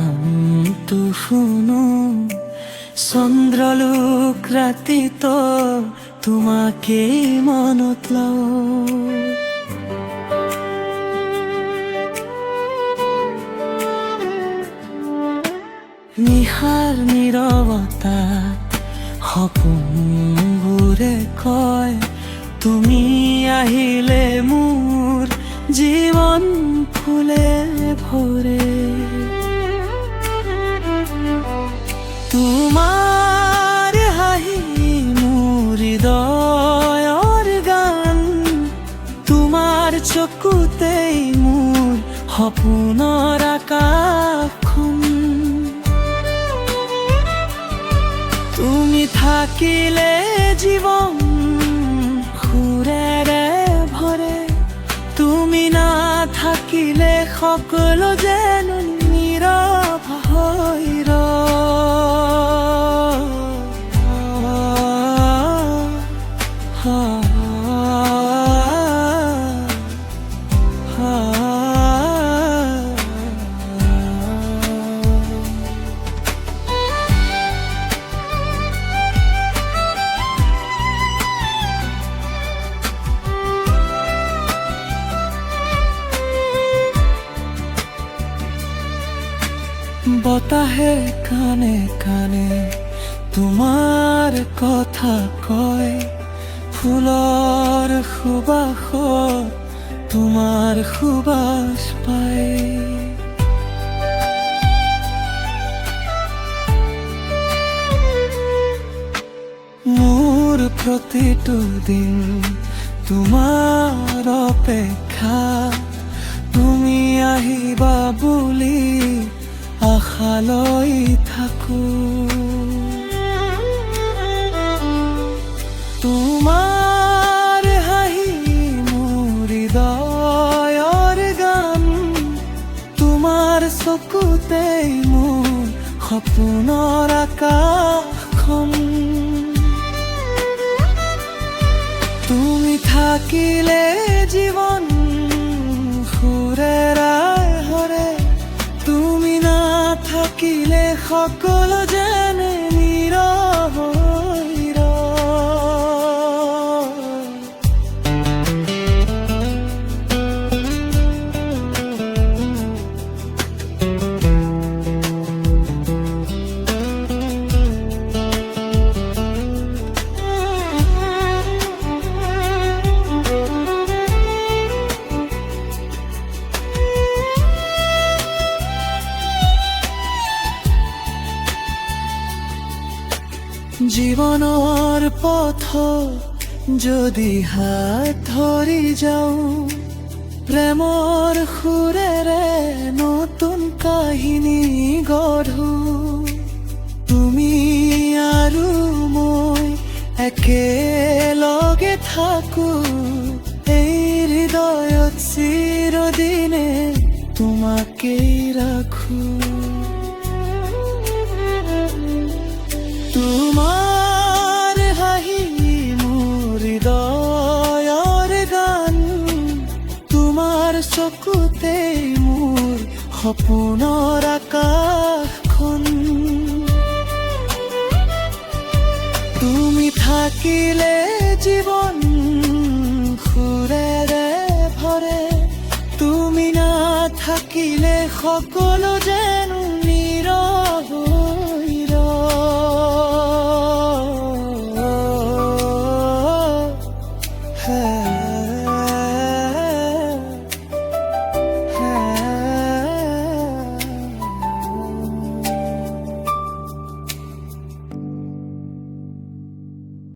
গানটো শুনো, চন্দ্ৰলোক ৰাতিতো তোমাকে মনত লওঁ। নিশাৰ নীৰৱতাত সপোনবোৰে কয়, তুমি আহিলে মোৰ জীৱন ফুলে ভৰে। তোমাৰ হাঁহি মোৰ হৃদয়ৰ গান, তোমাৰ চকুতেই মোৰ সপোনৰ আকাশখন। তুমি থাকিলে জীৱন সুৰেৰে ভৰে, তুমি নাথাকিলে সকলো যেন নীৰৱ হৈ বতাহে কানে কানে তোমাৰ কথা কয়, ফুলৰ সুবাসত তোমাৰ সুবাস পায়। মোৰ প্ৰতিটো দিন তোমাৰ অপেক্ষা, তুমি আহিবা বুলি আশা লৈ থাকো। তোমাৰ হাঁহি মোৰ হৃদয়ৰ গান, তোমাৰ চকুতেই মোৰ সপোনৰ আকাশখন। তুমি থাকিলে জীৱন সুৰেৰে ভৰে, তুমি নাথাকিলে সকলো যেন নীৰৱ হৈ জীৱনৰ পথ যদি হাত ধৰি যাওঁ, প্ৰেমৰ সুৰেৰে নতুন কাহিনী গঢ়ো। তুমি আৰু মই একেলগে থাকো, এই হৃদয়ত চিৰদিনে তোমাকেই ৰাখো। তোমাৰ হাঁহি মোৰ হৃদয়ৰ গান, তোমাৰ চকুতেই মোৰ সপোনৰ আকাশখন। তুমি থাকিলে জীৱন সুৰেৰে ভৰে, তুমি নাথাকিলে সকলো যেন নীৰৱ হৈ ৰয়।